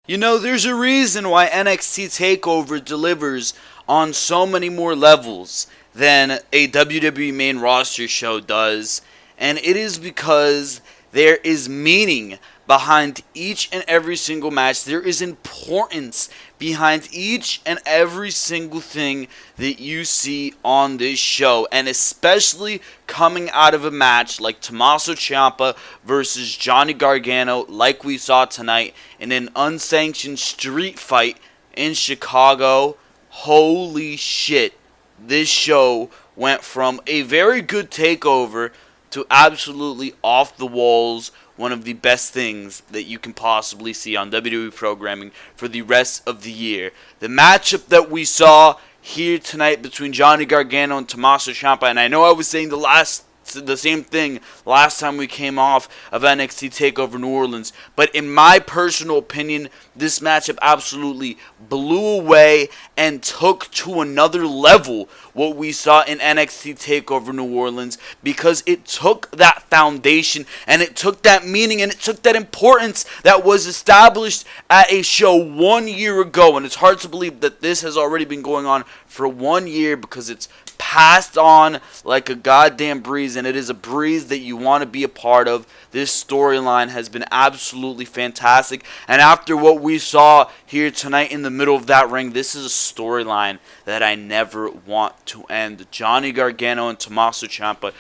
You know, there's a reason why NXT Takeover delivers on so many more levels than a WWE main roster show does, and it is because there is meaning behind each and every single match. There is importance behind each and every single thing that you see on this show, and especially coming out of a match like Tommaso Ciampa versus Johnny Gargano, like we saw tonight in an unsanctioned street fight in Chicago. Holy shit, this show went from a very good takeover to absolutely off the walls, one of the best things that you can possibly see on WWE programming for the rest of the year. The matchup that we saw here tonight between Johnny Gargano and Tommaso Ciampa, and I know I was saying the same thing last time we came off of NXT TakeOver New Orleans, but in my personal opinion, this matchup absolutely blew away and took to another level what we saw in NXT TakeOver New Orleans, because it took that foundation and it took that meaning and it took that importance that was established at a show 1 year ago. And it's hard to believe that this has already been going on for 1 year, because it's passed on like a goddamn breeze, and it is a breeze that you want to be a part of. This storyline has been absolutely fantastic, and after what we saw here tonight in the middle of that ring, this is a storyline that I never want to end. Johnny Gargano and Tommaso Ciampa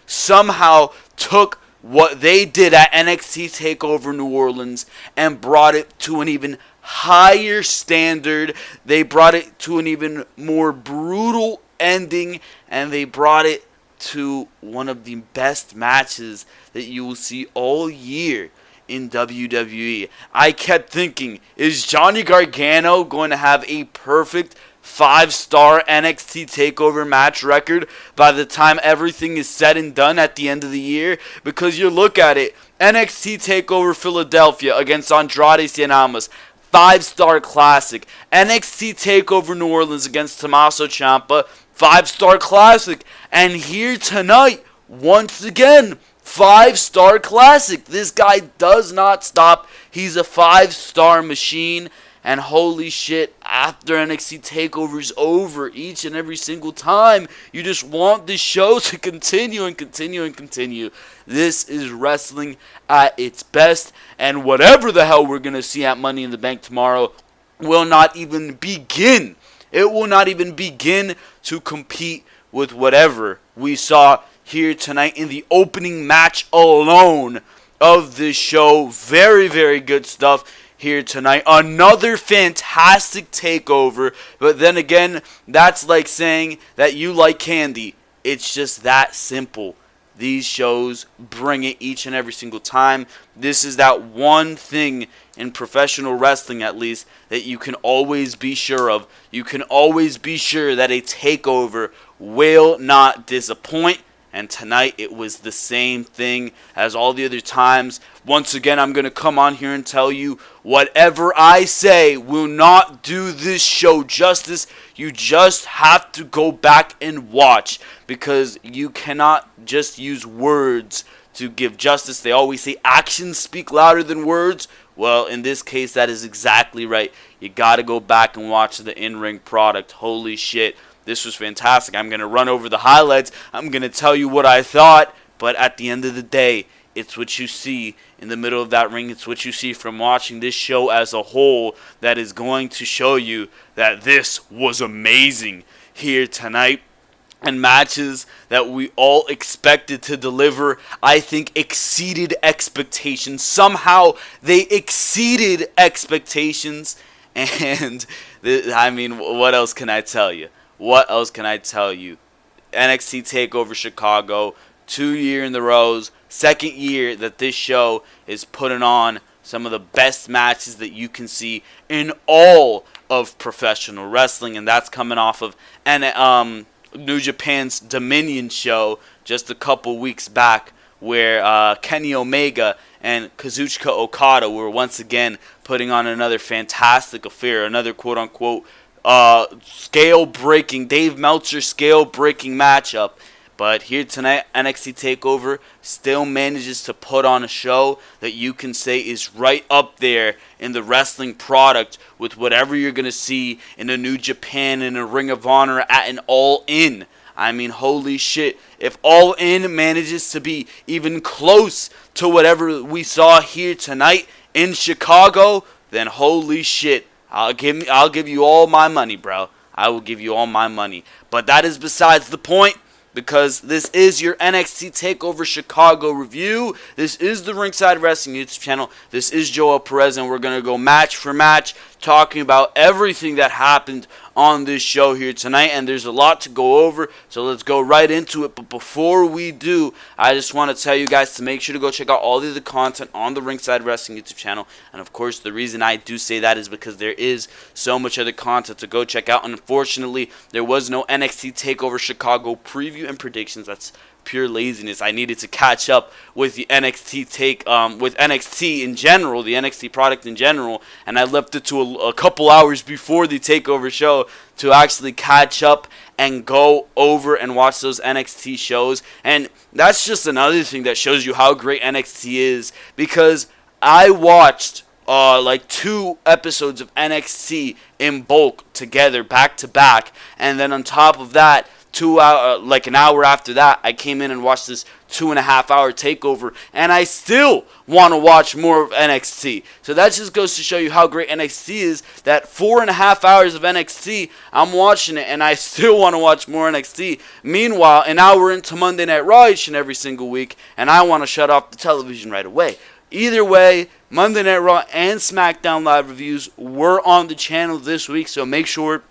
somehow took what they did at NXT TakeOver New Orleans and brought it to an even higher standard. They brought it to an even more brutal ending, and they brought it to one of the best matches that you will see all year in WWE. I kept thinking, is Johnny Gargano going to have a perfect 5-star NXT TakeOver match record by the time everything is said and done at the end of the year? Because you look at it, NXT TakeOver Philadelphia against Andrade Cien Almas, 5-star classic. NXT TakeOver New Orleans against Tommaso Ciampa, 5-star classic. And here tonight, once again, 5-star classic. This guy does not stop. He's a 5-star machine. And holy shit, after NXT TakeOver's over each and every single time, you just want this show to continue and continue and continue. This is wrestling at its best, and whatever the hell we're going to see at Money in the Bank tomorrow will not even begin. It will not even begin to compete with whatever we saw here tonight in the opening match alone of this show. Very, very good stuff here tonight. Another fantastic takeover, but then again, that's like saying that you like candy. It's just that simple. These shows bring it each and every single time. This is that one thing in professional wrestling, at least, that you can always be sure of. You can always be sure that a takeover will not disappoint. And tonight it was the same thing as all the other times. Once again, I'm going to come on here and tell you, whatever I say will not do this show justice. You just have to go back and watch, because you cannot just use words to give justice. They always say actions speak louder than words. Well, in this case, that is exactly right. You got to go back and watch the in-ring product. Holy shit. This was fantastic. I'm going to run over the highlights. I'm going to tell you what I thought. But at the end of the day, it's what you see in the middle of that ring. It's what you see from watching this show as a whole that is going to show you that this was amazing here tonight. And matches that we all expected to deliver, I think, exceeded expectations. Somehow they exceeded expectations. And, what else can I tell you? What else can I tell you? NXT TakeOver Chicago, 2 years in a row, second year that this show is putting on some of the best matches that you can see in all of professional wrestling, and that's coming off of New Japan's Dominion show just a couple weeks back, where Kenny Omega and Kazuchika Okada were once again putting on another fantastic affair, another quote-unquote scale-breaking, Dave Meltzer scale-breaking matchup. But here tonight, NXT TakeOver still manages to put on a show that you can say is right up there in the wrestling product with whatever you're going to see in a New Japan, in a Ring of Honor, at an All In. I mean, holy shit. If All In manages to be even close to whatever we saw here tonight in Chicago, then holy shit. I'll give you all my money, bro. I will give you all my money. But that is besides the point, because this is your NXT TakeOver Chicago review. This is the Ringside Wrestling YouTube channel. This is Joel Perez, and we're going to go match for match, talking about everything that happened on this show here tonight, and there's a lot to go over, so let's go right into it. But before we do, I just want to tell you guys to make sure to go check out all the other content on the Ringside Wrestling YouTube channel, and of course the reason I do say that is because there is so much other content to go check out. Unfortunately, there was no NXT TakeOver Chicago preview and predictions. That's pure laziness. I needed to catch up with the with NXT in general, the NXT product in general, and I left it to a couple hours before the TakeOver show to actually catch up and go over and watch those NXT shows. And that's just another thing that shows you how great NXT is, because I watched like 2 episodes of NXT in bulk together, back to back, and then on top of that, like an hour after that, I came in and watched this 2.5-hour takeover, and I still want to watch more of NXT. So that just goes to show you how great NXT is, that 4.5 hours of NXT, I'm watching it, and I still want to watch more NXT. Meanwhile, an hour into Monday Night Raw each and every single week, and I want to shut off the television right away. Either way, Monday Night Raw and Smackdown live reviews were on the channel this week, so make sure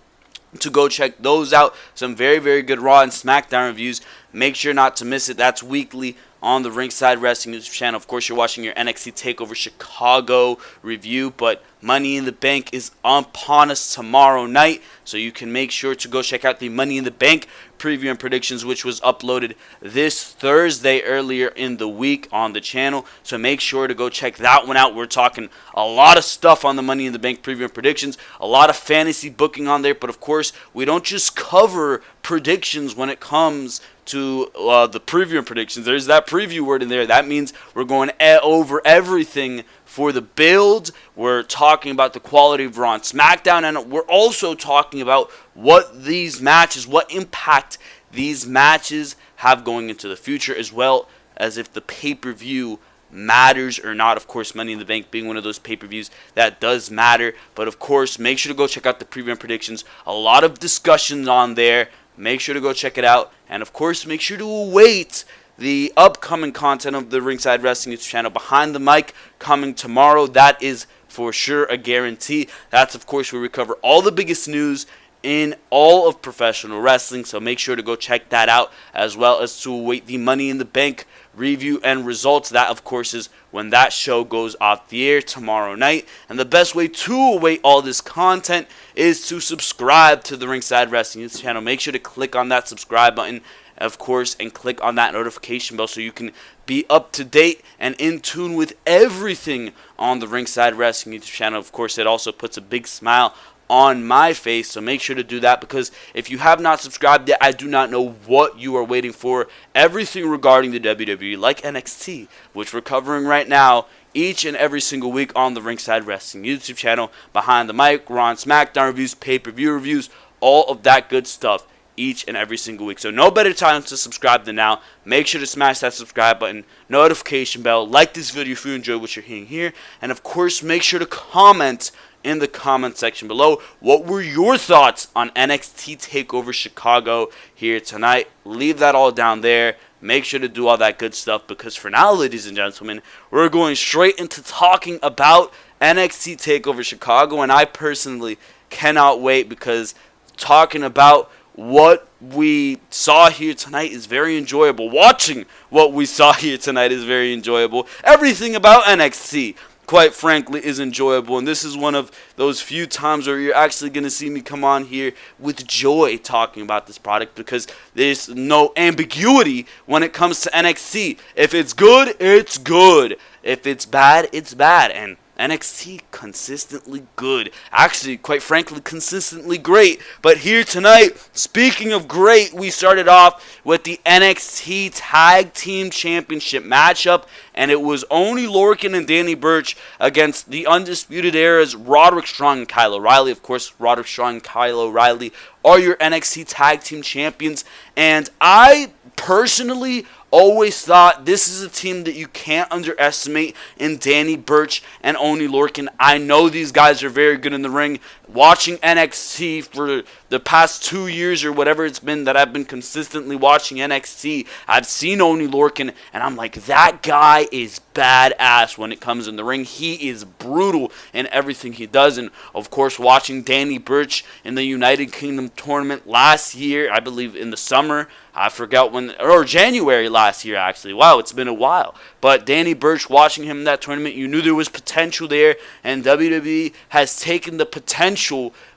to go check those out. Some very, very good Raw and Smackdown reviews. Make sure not to miss it. That's weekly on the Ringside Wrestling YouTube channel. Of course, you're watching your NXT TakeOver Chicago review, but Money in the Bank is upon us tomorrow night, so you can make sure to go check out the Money in the Bank preview and predictions, which was uploaded this Thursday earlier in the week on the channel. So make sure to go check that one out. We're talking a lot of stuff on the Money in the Bank preview and predictions, a lot of fantasy booking on there, but of course, we don't just cover predictions when it comes to the preview and predictions. There's that preview word in there. That means we're going over everything for the build. We're talking about the quality of Raw and SmackDown, and we're also talking about what these matches, what impact these matches have going into the future, as well as if the pay-per-view matters or not. Of course, Money in the Bank being one of those pay-per-views that does matter. But of course, make sure to go check out the preview and predictions. A lot of discussions on there. Make sure to go check it out. And of course, make sure to await the upcoming content of the Ringside Wrestling YouTube channel, Behind the Mic, coming tomorrow. That is for sure a guarantee. That's, of course, where we cover all the biggest news in all of professional wrestling. So make sure to go check that out, as well as to await the Money in the Bank review and results. That, of course, is when that show goes off the air tomorrow night. And the best way to await all this content is to subscribe to the Ringside Wrestling YouTube channel. Make sure to click on that subscribe button, of course, and click on that notification bell so you can be up to date and in tune with everything on the Ringside Wrestling YouTube channel. Of course, it also puts a big smile on my face, so make sure to do that, because if you have not subscribed yet, I do not know what you are waiting for. Everything regarding the WWE, like NXT, which we're covering right now each and every single week on the Ringside Wrestling YouTube channel, Behind the Mic, Raw and SmackDown reviews, pay-per-view reviews, all of that good stuff each and every single week. So no better time to subscribe than now. Make sure to smash that subscribe button, notification bell, like this video if you enjoy what you're hearing here, and of course, make sure to comment in the comment section below. What were your thoughts on NXT TakeOver Chicago here tonight? Leave that all down there. Make sure to do all that good stuff, because for now, ladies and gentlemen, we're going straight into talking about NXT TakeOver Chicago, and I personally cannot wait, because talking about what we saw here tonight is very enjoyable. Watching what we saw here tonight is very enjoyable. Everything about NXT, quite frankly, is enjoyable, and this is one of those few times where you're actually going to see me come on here with joy talking about this product, because there's no ambiguity when it comes to NXT. If it's good, it's good. If it's bad, it's bad, and NXT consistently good. Actually, quite frankly, consistently great. But here tonight, speaking of great, we started off with the NXT Tag Team Championship matchup, and it was Oney Lorcan and Danny Burch against the Undisputed Era's Roderick Strong and Kyle O'Reilly. Of course, Roderick Strong and Kyle O'Reilly are your NXT Tag Team Champions, and I personally always thought this is a team that you can't underestimate in Danny Burch and Oney Lorcan. I know these guys are very good in the ring. Watching NXT for the past 2 years or whatever it's been that I've been consistently watching NXT, I've seen Oney Lorcan, and I'm like, that guy is badass when it comes in the ring. He is brutal in everything he does. And, of course, watching Danny Burch in the United Kingdom tournament last year, I believe in the summer, I forgot when, or January last year, actually. Wow, it's been a while. But Danny Burch, watching him in that tournament, you knew there was potential there, and WWE has taken the potential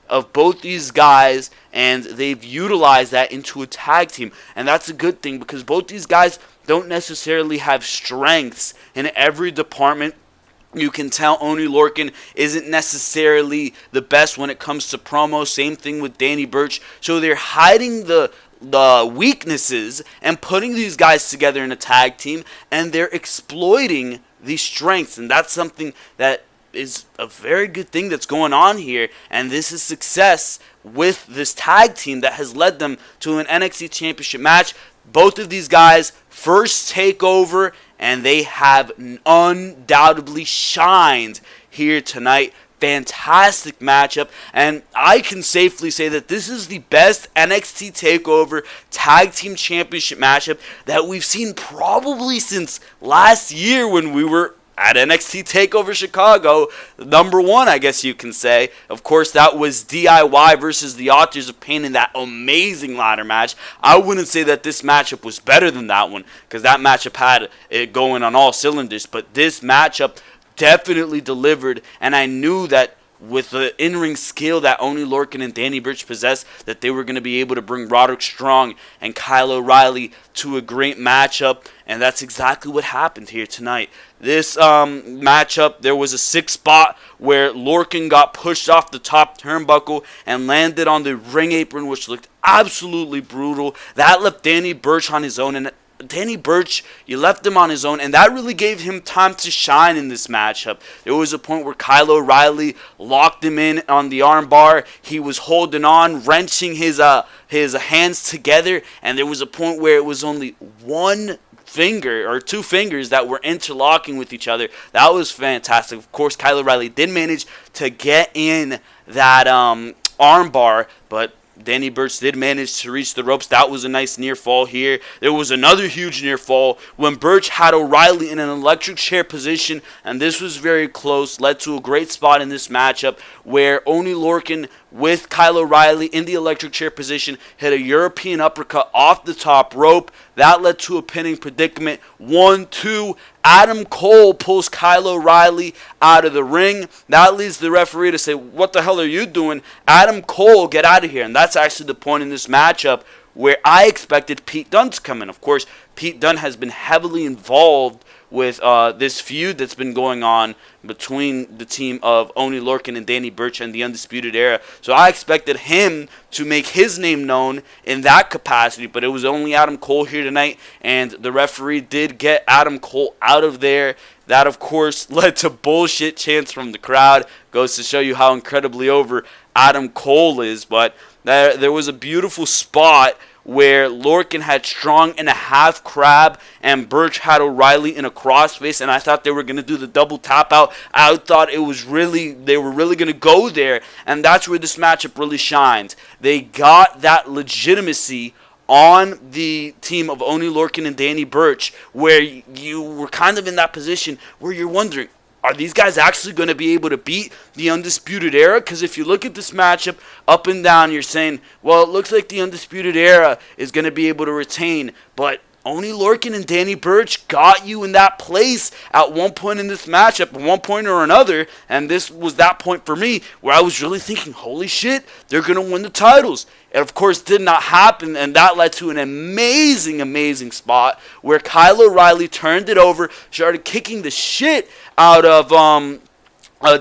of both these guys, and they've utilized that into a tag team. And that's a good thing, because both these guys don't necessarily have strengths in every department. You can tell Oney Lorcan isn't necessarily the best when it comes to promo. Same thing with Danny Burch. So they're hiding the weaknesses and putting these guys together in a tag team, and they're exploiting these strengths, and that's something that is a very good thing that's going on here, and this is success with this tag team that has led them to an NXT Championship match. Both of these guys, first takeover, and they have undoubtedly shined here tonight. Fantastic matchup, and I can safely say that this is the best NXT TakeOver Tag Team Championship matchup that we've seen probably since last year when we were at NXT TakeOver Chicago, number one, I guess you can say. Of course, that was DIY versus the Authors of Pain in that amazing ladder match. I wouldn't say that this matchup was better than that one, because that matchup had it going on all cylinders, but this matchup definitely delivered, and I knew that with the in-ring skill that Oney Lorcan and Danny Burch possess, that they were going to be able to bring Roderick Strong and Kyle O'Reilly to a great matchup, and that's exactly what happened here tonight. This matchup, there was a 6 spot where Lorcan got pushed off the top turnbuckle and landed on the ring apron, which looked absolutely brutal. That left Danny Burch on his own, and Danny Burch, you left him on his own, and that really gave him time to shine in this matchup. There was a point where Kyle O'Reilly locked him in on the armbar. He was holding on, wrenching his hands together, and there was a point where it was only one finger or 2 fingers that were interlocking with each other. That was fantastic. Of course, Kyle O'Reilly did manage to get in that armbar, but Danny Burch did manage to reach the ropes. That was a nice near fall here. There was another huge near fall when Burch had O'Reilly in an electric chair position, and this was very close. Led to a great spot in this matchup where Oney Lorcan with Kyle O'Reilly in the electric chair position hit a European uppercut off the top rope. That led to a pinning predicament. 1, 2. Adam Cole pulls Kyle O'Reilly out of the ring. That leads the referee to say, "What the hell are you doing? Adam Cole, get out of here." And that's actually the point in this matchup where I expected Pete Dunne to come in. Of course, Pete Dunne has been heavily involved with this feud that's been going on between the team of Oney Lorcan and Danny Burch and the Undisputed Era. So I expected him to make his name known in that capacity, but it was only Adam Cole here tonight, and the referee did get Adam Cole out of there. That, of course, led to bullshit chants from the crowd. Goes to show you how incredibly over Adam Cole is, but there was a beautiful spot where Lorcan had Strong in a half crab and Burch had O'Reilly in a crossface, and I thought they were going to do the double tap out. I thought they were really going to go there, and that's where this matchup really shined. They got that legitimacy on the team of Oney Lorcan and Danny Burch, where you were kind of in that position where you're wondering, are these guys actually going to be able to beat the Undisputed Era? Because if you look at this matchup up and down, you're saying, well, it looks like the Undisputed Era is going to be able to retain. But Oney Lorcan and Danny Burch got you in that place at one point in this matchup, at one point or another. And this was that point for me where I was really thinking, holy shit, they're going to win the titles. It, of course, did not happen, and that led to an amazing, amazing spot where Kyle O'Reilly turned it over, started kicking the shit out of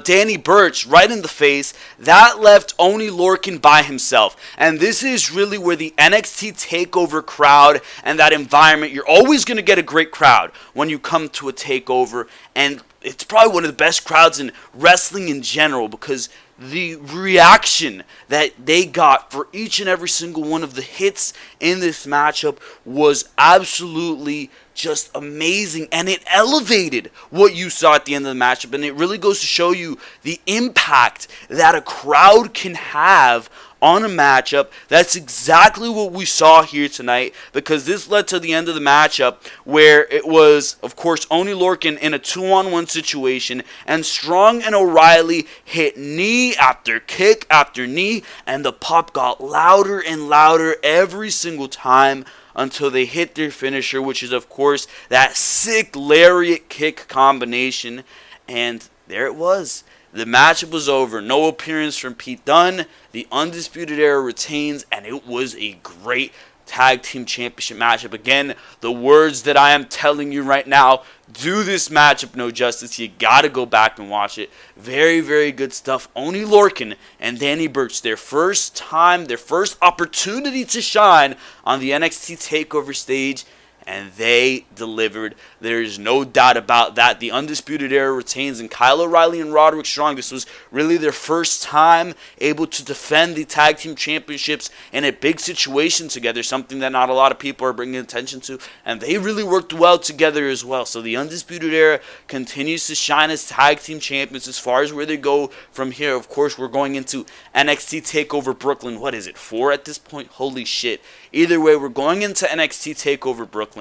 Danny Burch right in the face. That left Oney Lorcan by himself. And this is really where the NXT TakeOver crowd and that environment, you're always going to get a great crowd when you come to a TakeOver. And it's probably one of the best crowds in wrestling in general, because the reaction that they got for each and every single one of the hits in this matchup was absolutely just amazing, and it elevated what you saw at the end of the matchup, and it really goes to show you the impact that a crowd can have on a matchup. That's exactly what we saw here tonight, because this led to the end of the matchup where it was, of course, Oney Lorcan in a 2-on-1 situation, and Strong and O'Reilly hit knee after kick after knee, and the pop got louder and louder every single time until they hit their finisher, which is, of course, that sick lariat kick combination. And there it was. The matchup was over. No appearance from Pete Dunne. The Undisputed Era retains, and it was a great Tag Team Championship matchup. Again, the words that I am telling you right now do this matchup no justice. You gotta go back and watch it. Very, very good stuff. Oney Lorcan and Danny Burch, their first time, their first opportunity to shine on the NXT TakeOver stage, and they delivered. There is no doubt about that. The Undisputed Era retains, and Kyle O'Reilly and Roderick Strong, this was really their first time able to defend the Tag Team Championships in a big situation together, something that not a lot of people are bringing attention to, and they really worked well together as well. So the Undisputed Era continues to shine as Tag Team Champions. As far as where they go from here, of course, we're going into NXT TakeOver Brooklyn. What is it, 4 at this point? Holy shit. Either way, we're going into NXT TakeOver Brooklyn.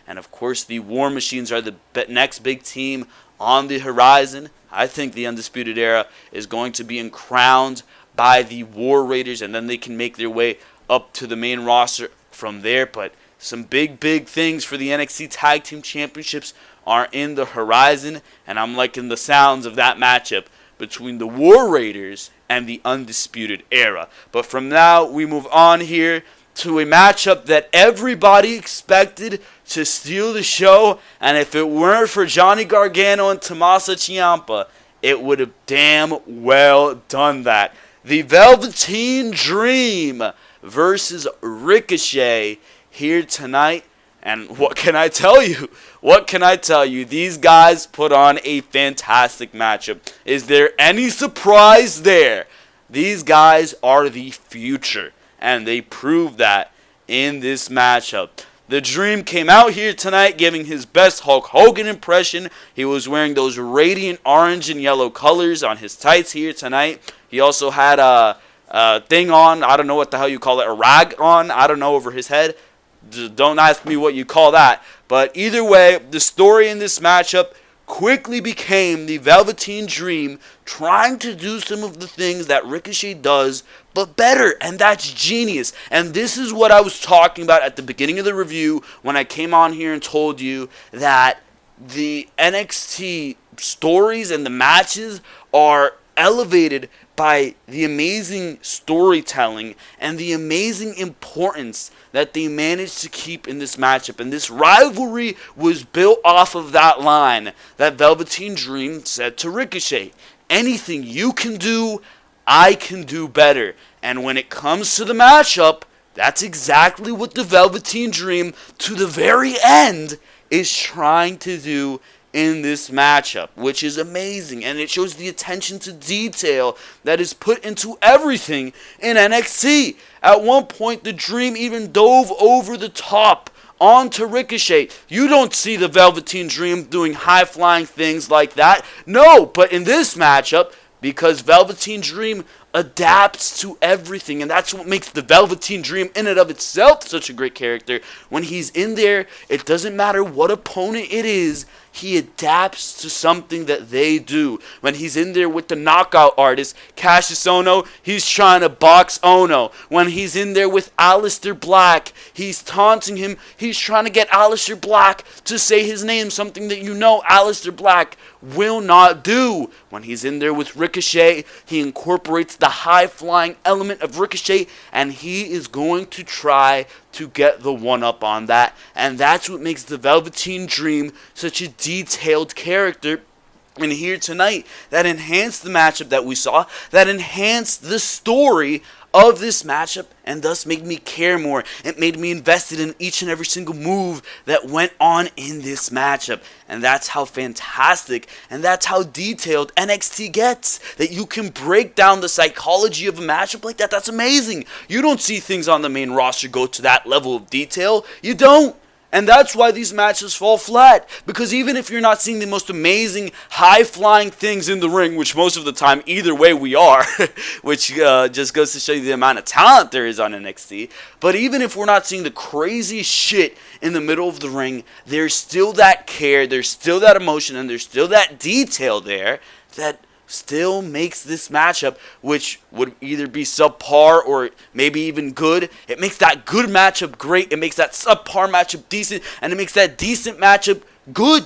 And of course, the War Machines are the next big team on the horizon. I think the Undisputed Era is going to be crowned by the War Raiders, and then they can make their way up to the main roster from there. But some big, big things for the NXT Tag Team Championships are in the horizon, and I'm liking the sounds of that matchup between the War Raiders and the Undisputed Era. But from now, we move on here to a matchup that everybody expected to steal the show, and if it weren't for Johnny Gargano and Tommaso Ciampa, it would have damn well done that. The Velveteen Dream versus Ricochet here tonight, and what can I tell you? What can I tell you? These guys put on a fantastic matchup. Is there any surprise there? These guys are the future, and they proved that in this matchup. The Dream came out here tonight giving his best Hulk Hogan impression. He was wearing those radiant orange and yellow colors on his tights here tonight. He also had a thing on, I don't know what the hell you call it, a rag on, I don't know, over his head. Don't ask me what you call that. But either way, the story in this matchup quickly became the Velveteen Dream trying to do some of the things that Ricochet does, but better, and that's genius. And this is what I was talking about at the beginning of the review when I came on here and told you that the NXT stories and the matches are elevated by the amazing storytelling and the amazing importance that they managed to keep in this matchup. And this rivalry was built off of that line that Velveteen Dream said to Ricochet: anything you can do, I can do better. And when it comes to the matchup, that's exactly what the Velveteen Dream, to the very end, is trying to do in this matchup, which is amazing, and it shows the attention to detail that is put into everything in NXT. At one point, the Dream even dove over the top onto Ricochet. You don't see the Velveteen Dream doing high-flying things like that. No, but in this matchup, because Velveteen Dream adapts to everything, and that's what makes the Velveteen Dream in and of itself such a great character. When he's in there, it doesn't matter what opponent it is, he adapts to something that they do. When he's in there with the knockout artist, Cassius Ono, he's trying to box Ono. When he's in there with Aleister Black, he's taunting him. He's trying to get Aleister Black to say his name, something that you know Aleister Black will not do. When he's in there with Ricochet, he incorporates the high-flying element of Ricochet, and he is going to try to get the one-up on that. And that's what makes the Velveteen Dream such a detailed character And here tonight, that enhanced the matchup that we saw, that enhanced the story of this matchup, and thus made me care more. It made me invested in each and every single move that went on in this matchup. And that's how fantastic and that's how detailed NXT gets. That you can break down the psychology of a matchup like that. That's amazing. You don't see things on the main roster go to that level of detail. You don't. And that's why these matches fall flat. Because even if you're not seeing the most amazing, high-flying things in the ring, which most of the time, either way we are, which just goes to show you the amount of talent there is on NXT. But even if we're not seeing the crazy shit in the middle of the ring, there's still that care, there's still that emotion, and there's still that detail there that still makes this matchup, which would either be subpar or maybe even good. It makes that good matchup great. It makes that subpar matchup decent. And it makes that decent matchup good.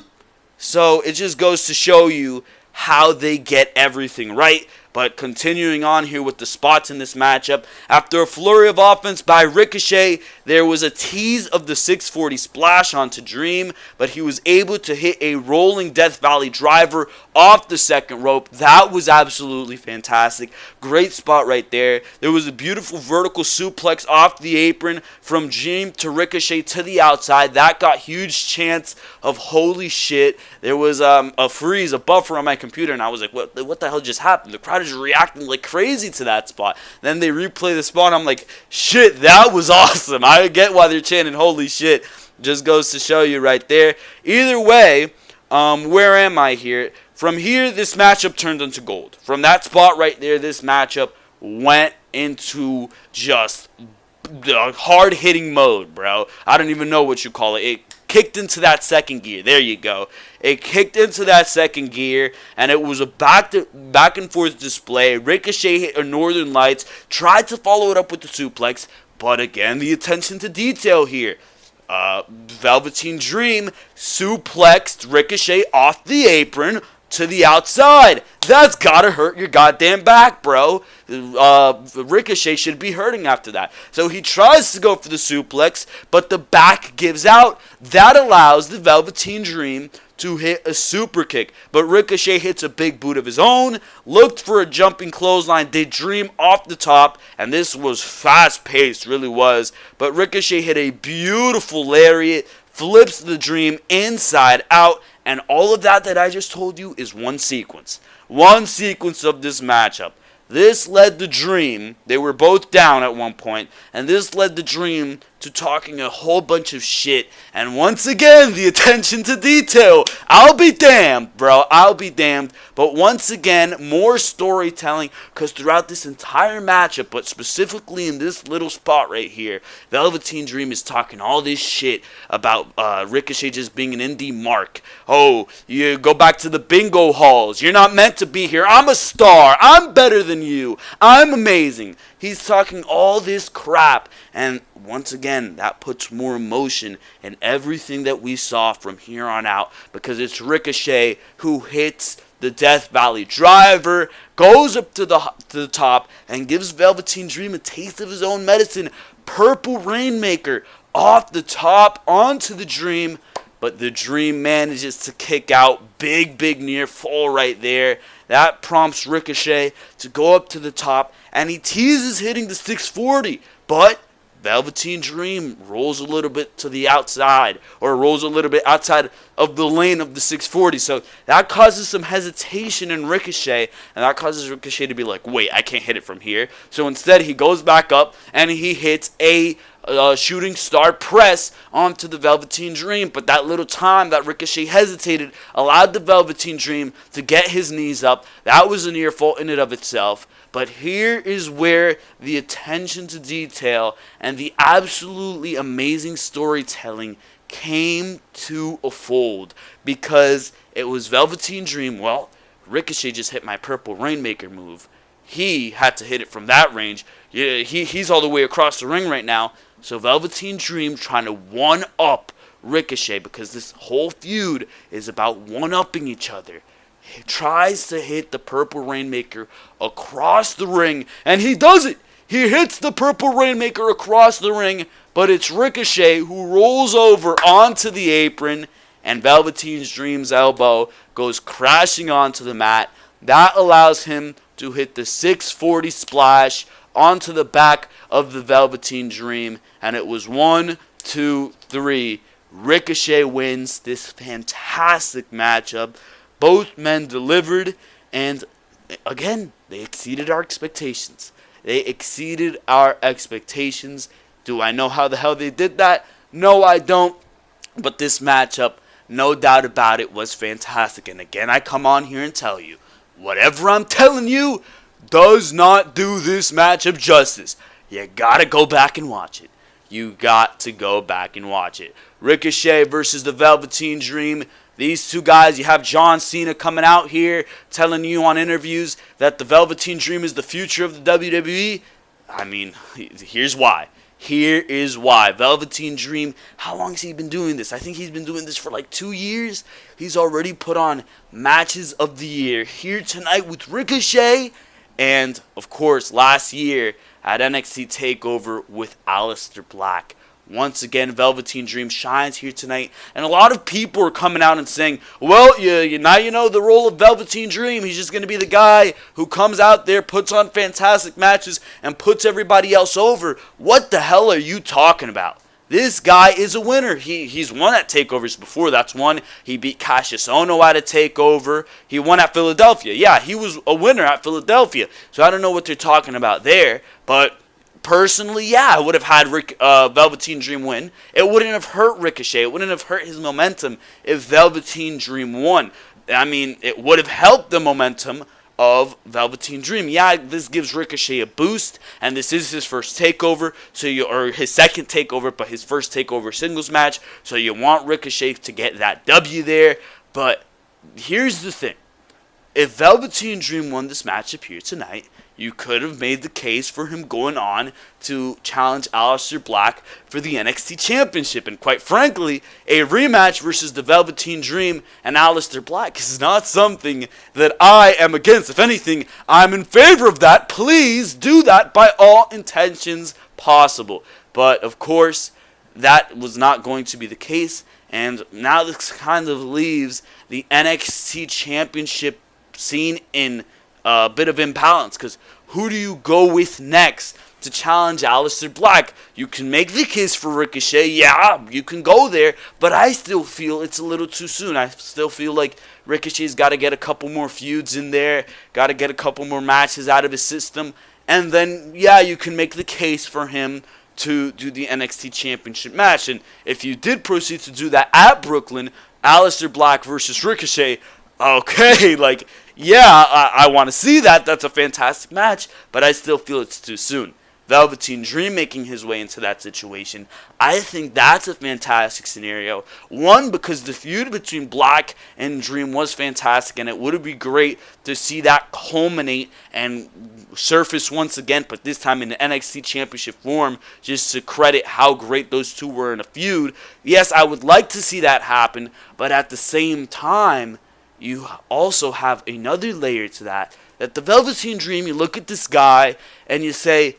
So it just goes to show you how they get everything right. But continuing on here with the spots in this matchup, after a flurry of offense by Ricochet, there was a tease of the 640 splash onto Dream, but he was able to hit a rolling Death Valley driver off the second rope. That was absolutely fantastic. Great spot right there. There was a beautiful vertical suplex off the apron from Dream to Ricochet to the outside. That got huge chants of holy shit. There was a freeze, a buffer on my computer, and I was like, what the hell just happened? The crowd is reacting like crazy to that spot. Then they replay the spot, and I'm like, shit, that was awesome. I get why they're chanting holy shit. Just goes to show you right there. Either way, where am I here? From here, this matchup turned into gold. From that spot right there, this matchup went into just the hard-hitting mode, bro. I don't even know what you call it. It kicked into that second gear. There you go. It kicked into that second gear, and it was a back and forth display. Ricochet hit a Northern Lights, tried to follow it up with the suplex, but again, the attention to detail here. Velveteen Dream suplexed Ricochet off the apron to the outside. That's gotta hurt your goddamn back, bro. Ricochet should be hurting after that. So he tries to go for the suplex, but the back gives out. That allows the Velveteen Dream to hit a super kick. But Ricochet hits a big boot of his own, looked for a jumping clothesline, did Dream off the top, and this was fast-paced, really was. But Ricochet hit a beautiful lariat, flips the Dream inside out, and all of that I just told you is one sequence. One sequence of this matchup. This led the Dream, they were both down at one point, and this led the Dream to talking a whole bunch of shit. And once again, the attention to detail. I'll be damned, bro. I'll be damned. But once again, more storytelling, because throughout this entire matchup, but specifically in this little spot right here, Velveteen Dream is talking all this shit about Ricochet just being an indie mark. Oh, you go back to the bingo halls. You're not meant to be here. I'm a star. I'm better than you. I'm amazing. He's talking all this crap, and once again, that puts more emotion in everything that we saw from here on out, because it's Ricochet who hits the Death Valley driver, goes up to the top, and gives Velveteen Dream a taste of his own medicine. Purple Rainmaker off the top onto the Dream, but the Dream manages to kick out. Big near fall right there. That prompts Ricochet to go up to the top, and he teases hitting the 640, but Velveteen Dream rolls a little bit to the outside, or rolls a little bit outside of the lane of the 640. So that causes some hesitation in Ricochet, and that causes Ricochet to be like, wait, I can't hit it from here. So instead, he goes back up, and he hits a shooting star press onto the Velveteen Dream. But that little time that Ricochet hesitated allowed the Velveteen Dream to get his knees up. That was a near fall in and of itself. But here is where the attention to detail and the absolutely amazing storytelling came to a fold, because it was Velveteen Dream. Well, Ricochet just hit my Purple Rainmaker move. He had to hit it from that range. Yeah, he's all the way across the ring right now. So Velveteen Dream trying to one-up Ricochet, because this whole feud is about one-upping each other. He tries to hit the Purple Rainmaker across the ring, and he does it. He hits the Purple Rainmaker across the ring, but it's Ricochet who rolls over onto the apron, and Velveteen Dream's elbow goes crashing onto the mat. That allows him to hit the 640 splash onto the back of the Velveteen Dream, and it was 1, 2, 3. Ricochet wins this fantastic matchup. Both men delivered, and again, they exceeded our expectations. Do I know how the hell they did that? No, I don't. But this matchup, no doubt about it, was fantastic. And again, I come on here and tell you, whatever I'm telling you does not do this matchup justice. You gotta go back and watch it. Ricochet versus the Velveteen Dream. These two guys, you have John Cena coming out here telling you on interviews that the Velveteen Dream is the future of the WWE. I mean, here's why. Here is why. Velveteen Dream, how long has he been doing this? I think he's been doing this for like 2 years. He's already put on matches of the year here tonight with Ricochet. And, of course, last year at NXT TakeOver with Aleister Black. Once again, Velveteen Dream shines here tonight. And a lot of people are coming out and saying, well, now you know the role of Velveteen Dream. He's just going to be the guy who comes out there, puts on fantastic matches, and puts everybody else over. What the hell are you talking about? This guy is a winner. He's won at TakeOvers before. That's one. He beat Cassius Ohno at a TakeOver. He won at Philadelphia. Yeah, he was a winner at Philadelphia. So I don't know what they're talking about there. But personally, yeah, I would have had Velveteen Dream win. It wouldn't have hurt Ricochet. It wouldn't have hurt his momentum if Velveteen Dream won. I mean, it would have helped the momentum of Velveteen Dream. Yeah, this gives Ricochet a boost, and this is his first takeover, or his second takeover, but his first takeover singles match. So you want Ricochet to get that W there. But here's the thing. If Velveteen Dream won this matchup here tonight, you could have made the case for him going on to challenge Aleister Black for the NXT Championship. And quite frankly, a rematch versus the Velveteen Dream and Aleister Black is not something that I am against. If anything, I'm in favor of that. Please do that by all intentions possible. But, of course, that was not going to be the case. And now this kind of leaves the NXT Championship scene in a bit of imbalance, because who do you go with next to challenge Aleister Black? You can make the case for Ricochet, yeah, you can go there, but I still feel it's a little too soon. I still feel like Ricochet's got to get a couple more feuds in there, got to get a couple more matches out of his system, and then, yeah, you can make the case for him to do the NXT Championship match. And if you did proceed to do that at Brooklyn, Aleister Black versus Ricochet, okay, like, yeah, I want to see that. That's a fantastic match, but I still feel it's too soon. Velveteen Dream making his way into that situation, I think that's a fantastic scenario. One, because the feud between Black and Dream was fantastic, and it would be great to see that culminate and surface once again, but this time in the NXT Championship form, just to credit how great those two were in a feud. Yes, I would like to see that happen, but at the same time, you also have another layer to that the Velveteen Dream, you look at this guy and you say,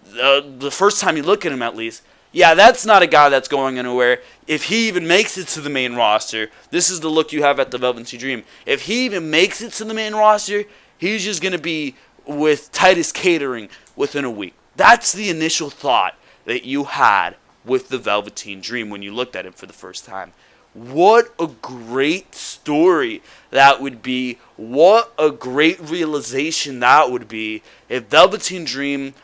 the first time you look at him at least, yeah, that's not a guy that's going anywhere. If he even makes it to the main roster, this is the look you have at the Velveteen Dream. If he even makes it to the main roster, he's just going to be with Titus Catering within a week. That's the initial thought that you had with the Velveteen Dream when you looked at him for the first time. What a great story that would be. What a great realization that would be if Velveteen Dream,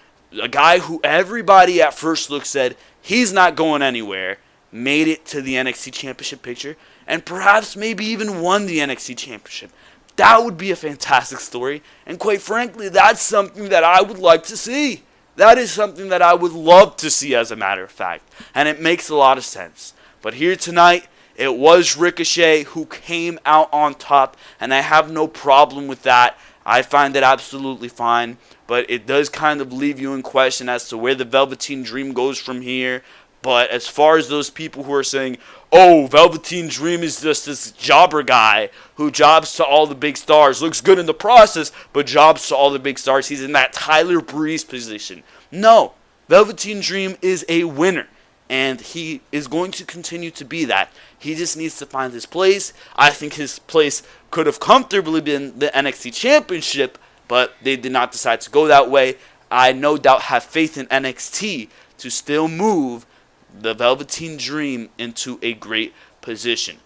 a guy who everybody at first look said he's not going anywhere, made it to the NXT Championship picture and perhaps maybe even won the NXT Championship. That would be a fantastic story, and quite frankly, that's something that I would like to see. That is something that I would love to see, as a matter of fact, and it makes a lot of sense. But here tonight, it was Ricochet who came out on top, and I have no problem with that. I find it absolutely fine, but it does kind of leave you in question as to where the Velveteen Dream goes from here. But as far as those people who are saying, oh, Velveteen Dream is just this jobber guy who jobs to all the big stars, looks good in the process, but jobs to all the big stars, he's in that Tyler Breeze position. No, Velveteen Dream is a winner. and he is going to continue to be that. He just needs to find his place. I think his place could have comfortably been the NXT Championship, but they did not decide to go that way. I no doubt have faith in NXT to still move the Velveteen Dream into a great position.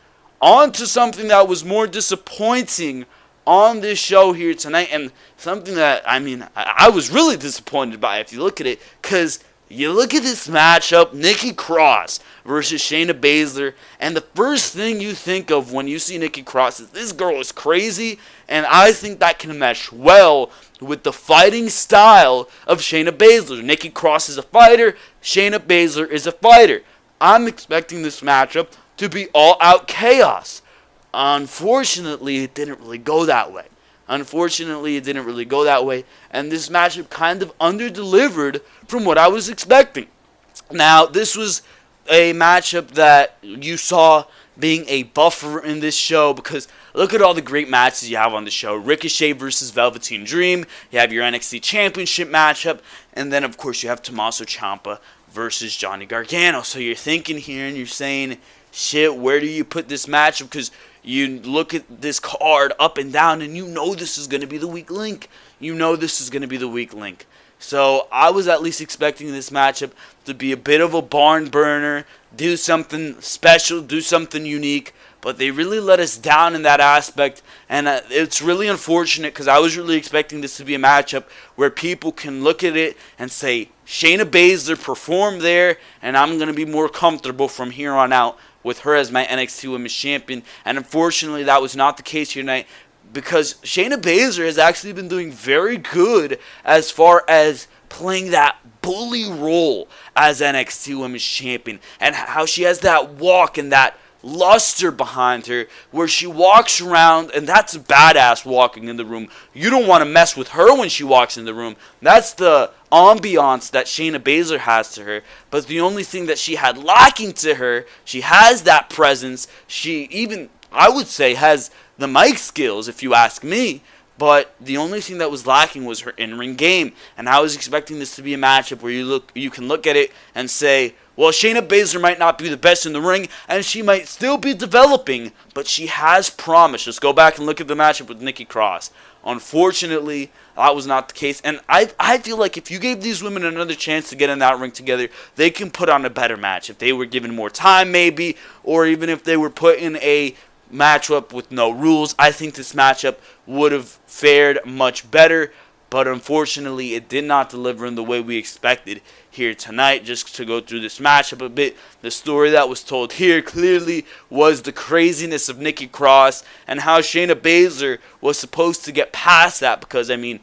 On to something that was more disappointing on this show here tonight, and something that, I was really disappointed by if you look at it, because you look at this matchup, Nikki Cross versus Shayna Baszler, and the first thing you think of when you see Nikki Cross is this girl is crazy, and I think that can mesh well with the fighting style of Shayna Baszler. Nikki Cross is a fighter, Shayna Baszler is a fighter. I'm expecting this matchup to be all-out chaos. Unfortunately, it didn't really go that way. And this matchup kind of under-delivered from what I was expecting. Now, this was a matchup that you saw being a buffer in this show, because look at all the great matches you have on the show. Ricochet versus Velveteen Dream. You have your NXT Championship matchup. And then, of course, you have Tommaso Ciampa versus Johnny Gargano. So you're thinking here and you're saying, shit, where do you put this matchup? Because you look at this card up and down, and you know this is going to be the weak link. So I was at least expecting this matchup to be a bit of a barn burner, do something special, do something unique. But they really let us down in that aspect, and it's really unfortunate, because I was really expecting this to be a matchup where people can look at it and say, Shayna Baszler performed there, and I'm going to be more comfortable from here on out with her as my NXT Women's Champion. And unfortunately, that was not the case here tonight, because Shayna Baszler has actually been doing very good as far as playing that bully role as NXT Women's Champion, and how she has that walk and that luster behind her where she walks around, and that's badass walking in the room. You don't want to mess with her when she walks in the room. That's the ambiance that Shayna Baszler has to her. But the only thing that she had lacking to her, she has that presence. She even, I would say, has the mic skills, if you ask me. But the only thing that was lacking was her in-ring game. And I was expecting this to be a matchup where you can look at it and say, well, Shayna Baszler might not be the best in the ring, and she might still be developing, but she has promise. Just go back and look at the matchup with Nikki Cross. Unfortunately, that was not the case. And I feel like if you gave these women another chance to get in that ring together, they can put on a better match. If they were given more time, maybe, or even if they were put in a matchup with no rules, I think this matchup would have fared much better. But unfortunately, it did not deliver in the way we expected here tonight. Just to go through this matchup a bit, the story that was told here clearly was the craziness of Nikki Cross and how Shayna Baszler was supposed to get past that. Because, you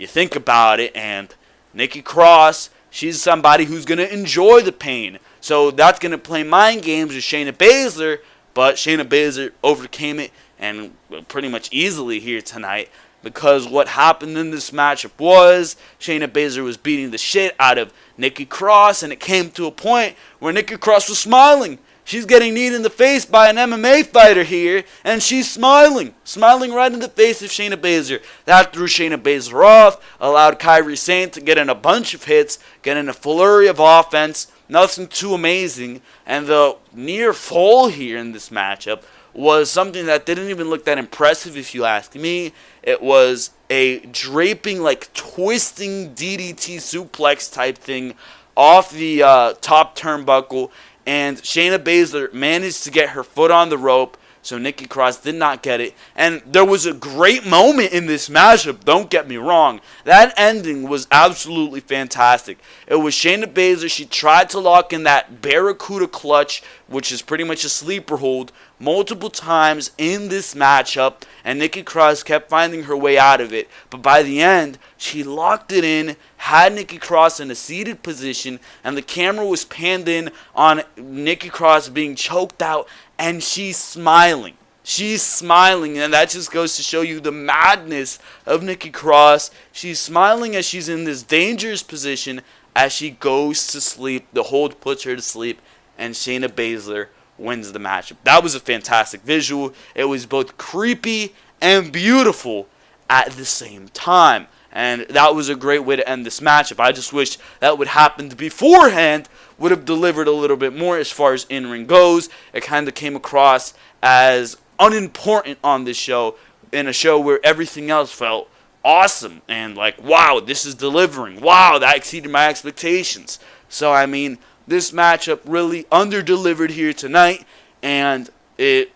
think about it, and Nikki Cross, she's somebody who's going to enjoy the pain. So that's going to play mind games with Shayna Baszler, but Shayna Baszler overcame it, and pretty much easily here tonight. Because what happened in this matchup was Shayna Baszler was beating the shit out of Nikki Cross, and it came to a point where Nikki Cross was smiling. She's getting kneed in the face by an MMA fighter here, and she's smiling right in the face of Shayna Baszler. That threw Shayna Baszler off, allowed Kairi Sane to get in a bunch of hits, get in a flurry of offense, nothing too amazing, and the near fall here in this matchup was something that didn't even look that impressive, if you ask me. It was a draping, twisting DDT suplex type thing off the top turnbuckle, and Shayna Baszler managed to get her foot on the rope, so Nikki Cross did not get it. And there was a great moment in this matchup, don't get me wrong. That ending was absolutely fantastic. It was Shayna Baszler. She tried to lock in that Barracuda clutch, which is pretty much a sleeper hold, multiple times in this matchup, and Nikki Cross kept finding her way out of it. But by the end, she locked it in, had Nikki Cross in a seated position, and the camera was panned in on Nikki Cross being choked out, and she's smiling. She's smiling, and that just goes to show you the madness of Nikki Cross. She's smiling as she's in this dangerous position as she goes to sleep. The hold puts her to sleep, and Shayna Baszler wins the matchup. That was a fantastic visual. It was both creepy and beautiful at the same time. and that was a great way to end this matchup. I just wish that would happen beforehand, would have delivered a little bit more as far as in-ring goes. It kind of came across as unimportant on this show, in a show where everything else felt awesome and like, wow, this is delivering. Wow, that exceeded my expectations. So, I mean, this matchup really under-delivered here tonight, and it,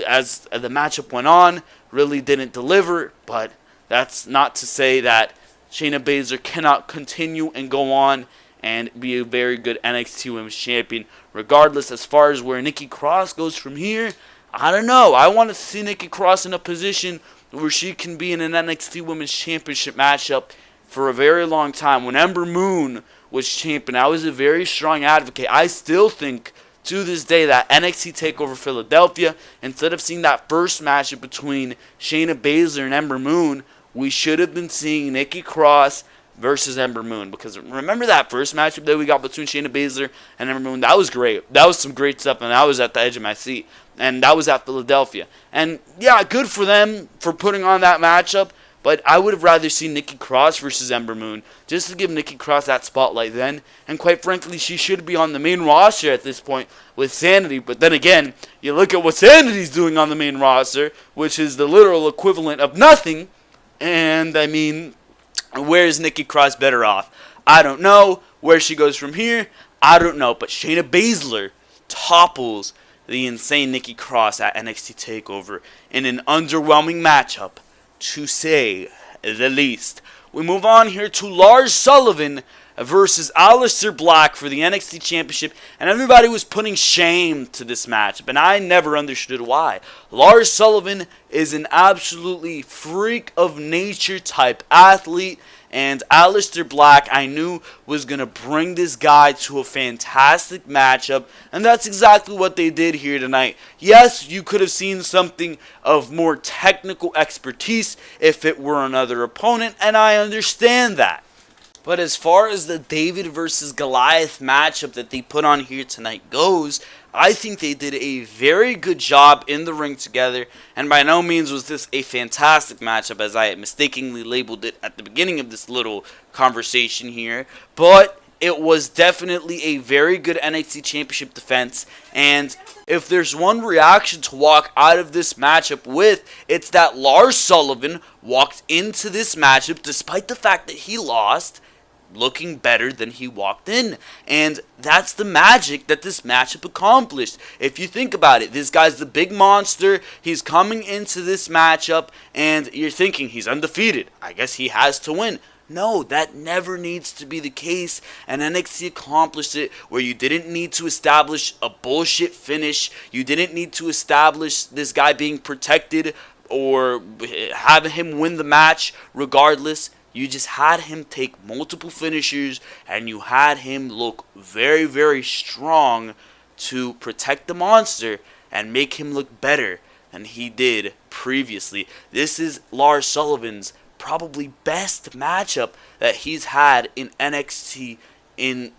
as the matchup went on, really didn't deliver, but that's not to say that Shayna Baszler cannot continue and go on and be a very good NXT Women's Champion. Regardless, as far as where Nikki Cross goes from here, I don't know. I want to see Nikki Cross in a position where she can be in an NXT Women's Championship matchup for a very long time. When Ember Moon was champion, I was a very strong advocate. I still think to this day that NXT TakeOver Philadelphia, instead of seeing that first matchup between Shayna Baszler and Ember Moon, we should have been seeing Nikki Cross versus Ember Moon. Because remember that first matchup that we got between Shayna Baszler and Ember Moon? That was great. That was some great stuff, and I was at the edge of my seat. And that was at Philadelphia. And yeah, good for them for putting on that matchup. But I would have rather seen Nikki Cross versus Ember Moon, just to give Nikki Cross that spotlight then. And quite frankly, she should be on the main roster at this point with Sanity. But then again, you look at what Sanity's doing on the main roster, which is the literal equivalent of nothing. And, I mean, where is Nikki Cross better off? I don't know. Where she goes from here, I don't know. But Shayna Baszler topples the insane Nikki Cross at NXT TakeOver in an underwhelming matchup, to say the least. We move on here to Lars Sullivan versus Aleister Black for the NXT Championship, and everybody was putting shame to this matchup, and I never understood why. Lars Sullivan is an absolutely freak of nature type athlete, and Aleister Black, I knew, was going to bring this guy to a fantastic matchup, and that's exactly what they did here tonight. Yes, you could have seen something of more technical expertise if it were another opponent, and I understand that. But as far as the David versus Goliath matchup that they put on here tonight goes, I think they did a very good job in the ring together, and by no means was this a fantastic matchup as I had mistakenly labeled it at the beginning of this little conversation here, but it was definitely a very good NXT Championship defense, and if there's one reaction to walk out of this matchup with, it's that Lars Sullivan walked into this matchup, despite the fact that he lost, looking better than he walked in. And that's the magic that this matchup accomplished. If you think about it, this guy's the big monster. He's coming into this matchup, and you're thinking he's undefeated. I guess he has to win. No, that never needs to be the case, and NXT accomplished it where you didn't need to establish a bullshit finish. You didn't need to establish this guy being protected or have him win the match regardless. You just had him take multiple finishers, and you had him look very, very strong to protect the monster and make him look better than he did previously. This is Lars Sullivan's probably best matchup that he's had in NXT in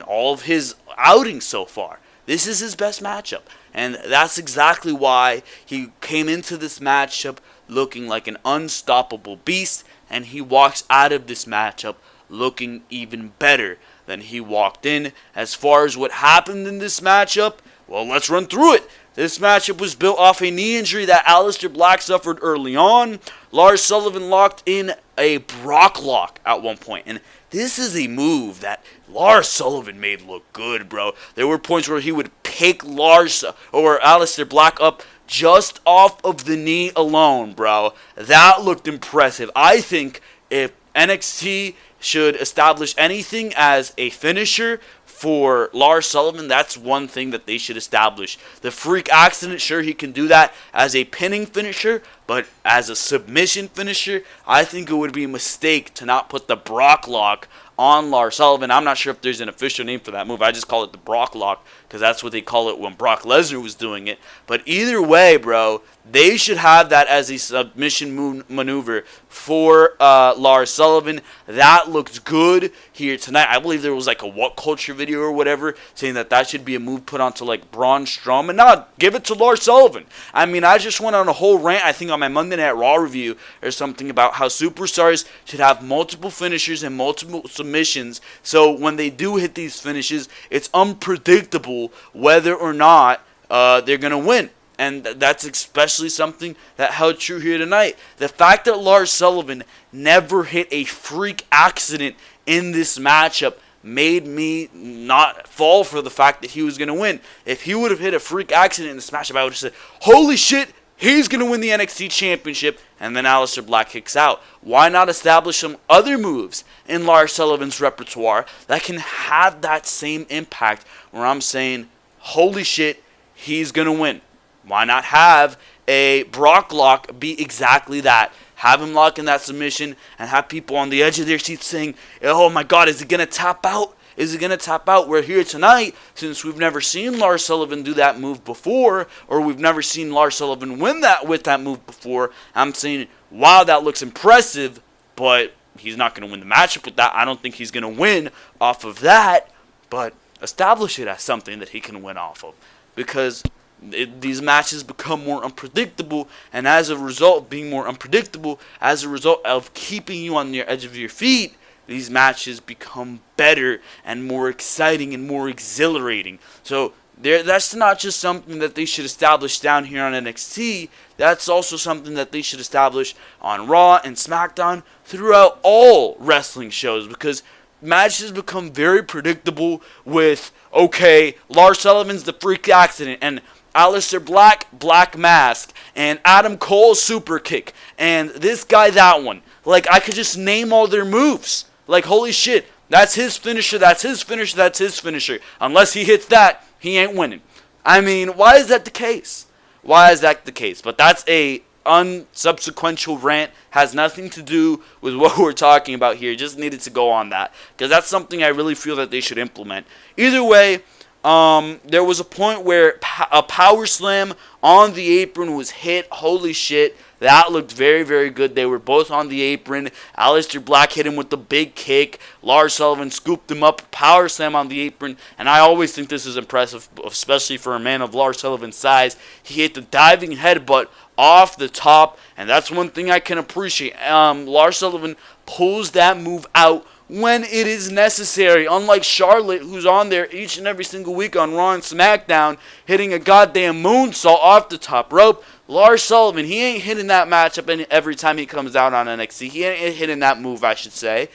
all of his outings so far. This is his best matchup, and that's exactly why he came into this matchup looking like an unstoppable beast, and he walks out of this matchup looking even better than he walked in. As far as what happened in this matchup, well, let's run through it. This matchup was built off a knee injury that Aleister Black suffered early on. Lars Sullivan locked in a Brock lock at one point, and this is a move that Lars Sullivan made look good, bro. There were points where he would pick Aleister Black up just off of the knee alone, bro. That looked impressive. I think if NXT should establish anything as a finisher for Lars Sullivan, that's one thing that they should establish. The freak accident, sure, he can do that as a pinning finisher, but as a submission finisher, I think it would be a mistake to not put the Brock lock on Lars Sullivan. I'm not sure if there's an official name for that move. I just call it the Brock lock because that's what they call it when Brock Lesnar was doing it. But either way, bro, they should have that as a submission maneuver for Lars Sullivan. That looked good here tonight. I believe there was like a What Culture video or whatever saying that should be a move put onto like Braun Strowman. No, give it to Lars Sullivan. I mean, I just went on a whole rant, I think on my Monday Night Raw review or something about how superstars should have multiple finishers and multiple submissions. So when they do hit these finishes, it's unpredictable whether or not they're going to win. And that's especially something that held true here tonight. The fact that Lars Sullivan never hit a freak accident in this matchup made me not fall for the fact that he was going to win. If he would have hit a freak accident in this matchup, I would have said, holy shit, he's going to win the NXT Championship, and then Aleister Black kicks out. Why not establish some other moves in Lars Sullivan's repertoire that can have that same impact where I'm saying, holy shit, he's going to win? Why not have a Brock lock be exactly that? Have him lock in that submission and have people on the edge of their seats saying, oh my God, is he going to tap out? Is he going to tap out? We're here tonight, since we've never seen Lars Sullivan do that move before, or we've never seen Lars Sullivan win that with that move before. I'm saying, wow, that looks impressive, but he's not going to win the matchup with that. I don't think he's going to win off of that, but establish it as something that he can win off of, because these matches become more unpredictable, and as a result of being more unpredictable, as a result of keeping you on the edge of your feet, these matches become better and more exciting and more exhilarating. So that's not just something that they should establish down here on NXT. That's also something that they should establish on Raw and Smackdown throughout all wrestling shows, because matches become very predictable with, okay, Lars Sullivan's the freak accident, and Aleister Black, Black Mask, and Adam Cole super kick, and this guy, that one. Like, I could just name all their moves. Like, holy shit, that's his finisher, that's his finisher, that's his finisher. Unless he hits that, he ain't winning. I mean, why is that the case? Why is that the case? But that's a unsubsequential rant. Has nothing to do with what we're talking about here. Just needed to go on that, because that's something I really feel that they should implement. Either way, there was a point where a power slam on the apron was hit. Holy shit, that looked very, very good. They were both on the apron. Aleister Black hit him with the big kick. Lars Sullivan scooped him up, power slam on the apron. And I always think this is impressive, especially for a man of Lars Sullivan's size. He hit the diving headbutt off the top, and that's one thing I can appreciate. Lars Sullivan pulls that move out when it is necessary, unlike Charlotte, who's on there each and every single week on Raw and SmackDown, hitting a goddamn moonsault off the top rope. Lars Sullivan, he ain't hitting that matchup every time he comes out on NXT. He ain't hitting that move, I should say.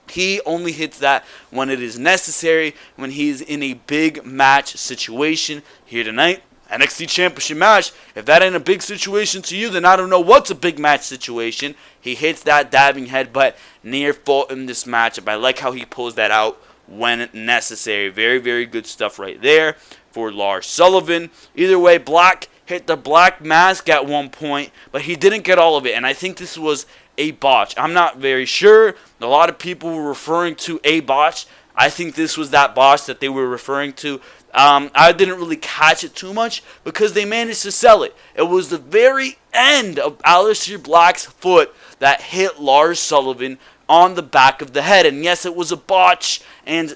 He only hits that when it is necessary, when he's in a big match situation. Here tonight, NXT Championship match. If that ain't a big situation to you, then I don't know what's a big match situation. He hits that diving headbutt near full in this matchup. I like how he pulls that out when necessary. Very, very good stuff right there for Lars Sullivan. Either way, Black hit the Black Mask at one point, but he didn't get all of it, and I think this was a botch. I'm not very sure. A lot of people were referring to a botch. I think this was that botch that they were referring to. I didn't really catch it too much because they managed to sell it. It was the very end of Aleister Black's foot that hit Lars Sullivan on the back of the head. And yes, it was a botch, and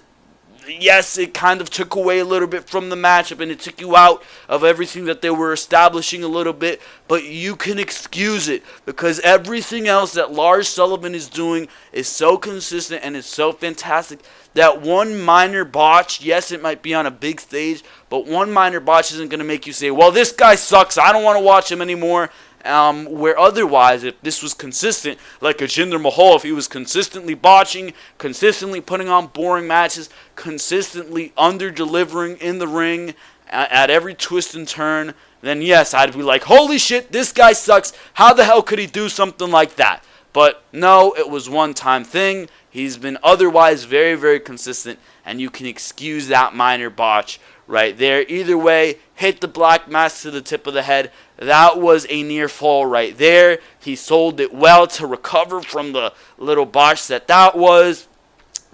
yes, it kind of took away a little bit from the matchup, and it took you out of everything that they were establishing a little bit, but you can excuse it because everything else that Lars Sullivan is doing is so consistent and is so fantastic that one minor botch, yes, it might be on a big stage, but one minor botch isn't going to make you say, well, this guy sucks, I don't want to watch him anymore. Where otherwise, if this was consistent, like a Jinder Mahal, if he was consistently botching, consistently putting on boring matches, consistently under-delivering in the ring at every twist and turn, then yes, I'd be like, holy shit, this guy sucks. How the hell could he do something like that? But no, it was one-time thing. He's been otherwise very, very consistent, and you can excuse that minor botch right there. Either way, hit the Black Mask to the tip of the head. That was a near fall right there. He sold it well to recover from the little botch that was.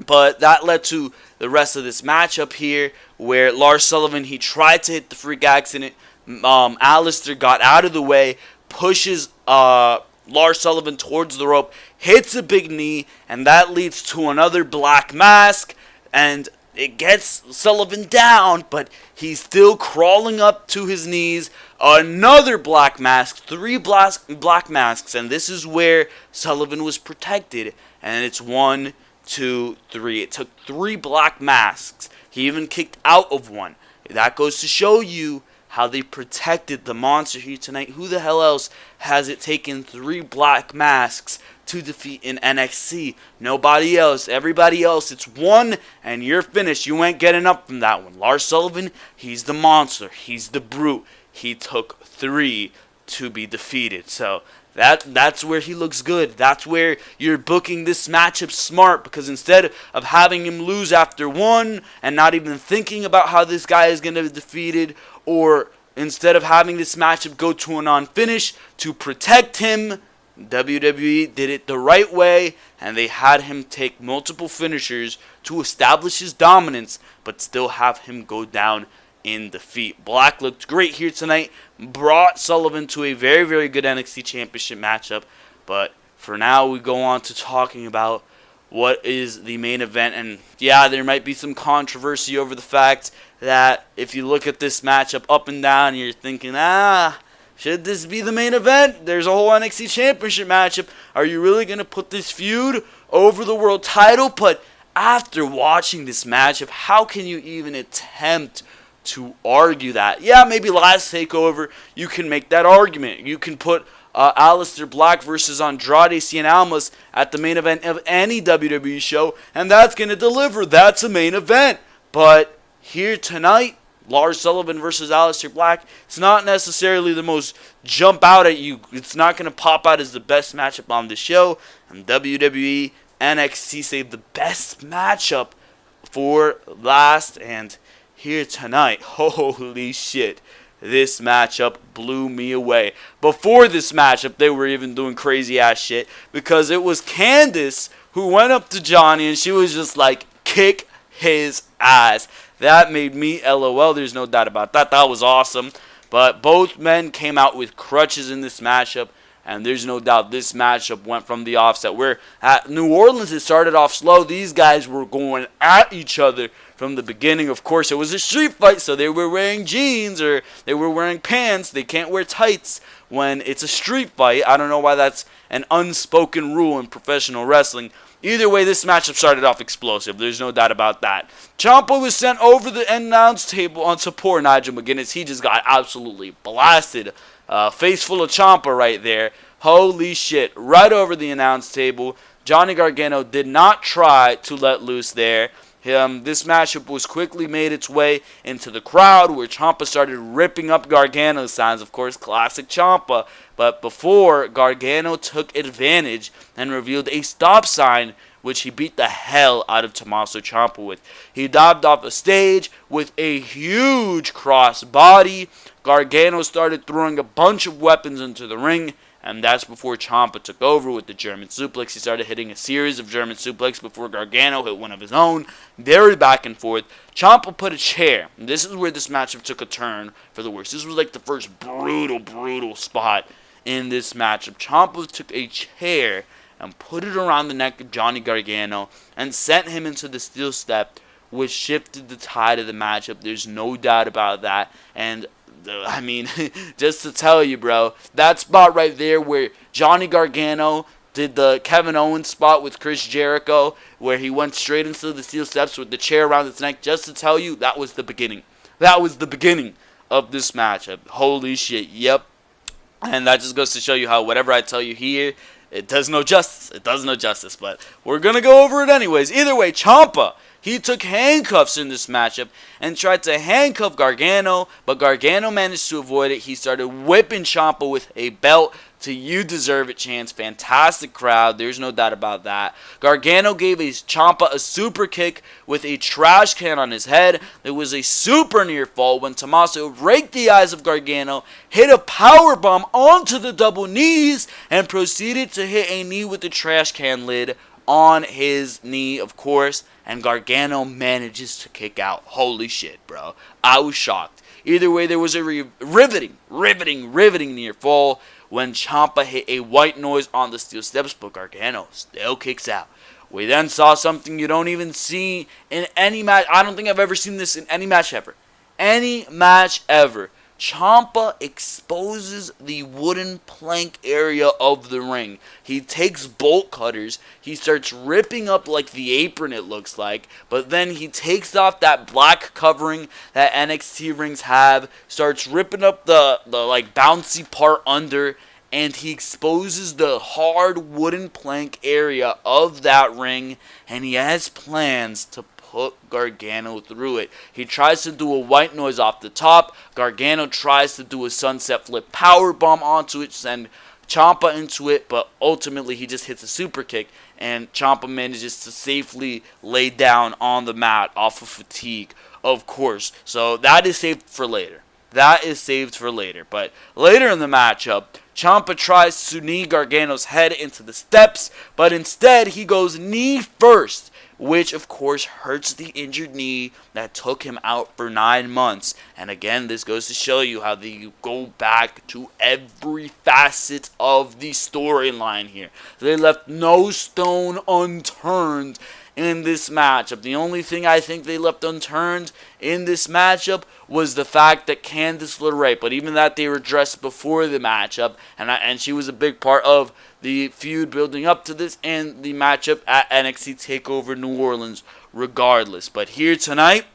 But that led to the rest of this matchup here where Lars Sullivan, he tried to hit the freak accident. Aleister got out of the way, pushes Lars Sullivan towards the rope, hits a big knee, and that leads to another Black Mask. And it gets Sullivan down, but he's still crawling up to his knees, another black mask, three black masks, and this is where Sullivan was protected. And it's 1, 2, 3. It took 3 black masks. He even kicked out of one. That goes to show you how they protected the monster here tonight. Who the hell else has it taken 3 black masks to defeat in NXT? Nobody else. Everybody else, it's 1 and you're finished. You ain't getting up from that one. Lars Sullivan, he's the monster. He's the brute. He took 3 to be defeated. So that's where he looks good. That's where you're booking this matchup smart, because instead of having him lose after 1 and not even thinking about how this guy is going to be defeated, or instead of having this matchup go to a non-finish to protect him, WWE did it the right way, and they had him take multiple finishers to establish his dominance, but still have him go down in defeat. Black looked great here tonight, brought Sullivan to a very, very good NXT Championship matchup, but for now we go on to talking about what is the main event. And yeah, there might be some controversy over the fact that if you look at this matchup up and down, you're thinking, should this be the main event? There's a whole NXT Championship matchup. Are you really going to put this feud over the world title? But after watching this matchup, how can you even attempt to argue that? Yeah, maybe last TakeOver, you can make that argument. You can put Aleister Black versus Andrade Cien Almas at the main event of any WWE show, and that's going to deliver. That's a main event. But here tonight, Lars Sullivan versus Aleister Black, it's not necessarily the most jump out at you. It's not going to pop out as the best matchup on the show. And WWE NXT saved the best matchup for last. And here tonight, holy shit, this matchup blew me away. Before this matchup, they were even doing crazy ass shit, because it was Candice who went up to Johnny and she was just like, kick his ass. That made me LOL. There's no doubt about that. That was awesome. But both men came out with crutches in this matchup, and there's no doubt this matchup went from the offset. Where at New Orleans, it started off slow. These guys were going at each other from the beginning. Of course, it was a street fight, so they were wearing jeans or they were wearing pants. They can't wear tights when it's a street fight. I don't know why that's an unspoken rule in professional wrestling. Either way, this matchup started off explosive. There's no doubt about that. Ciampa was sent over the announce table on support Nigel McGuinness. He just got absolutely blasted. Face full of Ciampa right there. Holy shit. Right over the announce table. Johnny Gargano did not try to let loose there. This matchup was quickly made its way into the crowd, where Ciampa started ripping up Gargano's signs. Of course, classic Ciampa. But before, Gargano took advantage and revealed a stop sign, which he beat the hell out of Tommaso Ciampa with. He dived off the stage with a huge crossbody. Gargano started throwing a bunch of weapons into the ring, and that's before Ciampa took over with the German suplex. He started hitting a series of German suplex before Gargano hit one of his own. They were back and forth. Ciampa put a chair. And this is where this matchup took a turn for the worse. This was like the first brutal spot in this matchup. Ciampa took a chair and put it around the neck of Johnny Gargano and sent him into the steel step, which shifted the tide of the matchup. There's no doubt about that. And I mean, just to tell you, bro, that spot right there where Johnny Gargano did the Kevin Owens spot with Chris Jericho, where he went straight into the steel steps with the chair around his neck, just to tell you, that was the beginning. That was the beginning of this matchup. Holy shit, yep. And that just goes to show you how whatever I tell you here, it does no justice. It does no justice, but we're going to go over it anyways. Either way, Ciampa, he took handcuffs in this matchup and tried to handcuff Gargano, but Gargano managed to avoid it. He started whipping Ciampa with a belt to "You Deserve It" chants. Fantastic crowd. There's no doubt about that. Gargano gave Ciampa a super kick with a trash can on his head. There was a super near fall when Tommaso raked the eyes of Gargano, hit a power bomb onto the double knees, and proceeded to hit a knee with the trash can lid on his knee, of course, and Gargano manages to kick out. Holy shit, bro. I was shocked. Either way, there was a riveting near fall when Ciampa hit a white noise on the steel steps, but Gargano still kicks out. We then saw something you don't even see in any match. I don't think I've ever seen this in any match ever. Any match ever. Ciampa exposes the wooden plank area of the ring. He takes bolt cutters. He starts ripping up like the apron, it looks like. But then he takes off that black covering that NXT rings have. Starts ripping up the like bouncy part under. And he exposes the hard wooden plank area of that ring. And he has plans to put Gargano through it. He tries to do a white noise off the top. Gargano tries to do a sunset flip powerbomb onto it, send Ciampa into it, but ultimately he just hits a super kick, and Ciampa manages to safely lay down on the mat off of fatigue, of course. So that is saved for later. But later in the matchup, Ciampa tries to knee Gargano's head into the steps, but instead he goes knee first, which of course hurts the injured knee that took him out for 9 months. And again, this goes to show you how they go back to every facet of the storyline here. They left no stone unturned in this matchup. The only thing I think they left unturned in this matchup was the fact that Candice LeRae, but even that they were addressed before the matchup, and she was a big part of the feud building up to this and the matchup at NXT Takeover New Orleans regardless. But here tonight,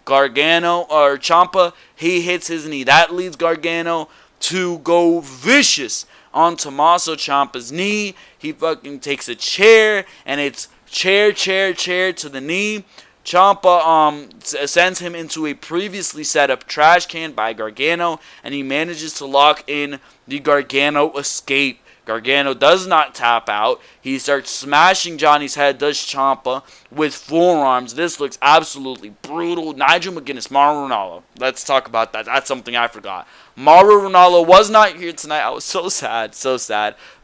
Ciampa, he hits his knee. That leads Gargano to go vicious on Tommaso Ciampa's knee. He fucking takes a chair, and it's chair to the knee. Ciampa sends him into a previously set up trash can by Gargano, and he manages to lock in the Gargano escape. Gargano does not tap out. He starts smashing Johnny's head, does Ciampa, with forearms. This looks absolutely brutal. Nigel McGuinness, Mauro Ranallo. Let's talk about that. That's something I forgot. Mauro Ranallo was not here tonight. I was so sad.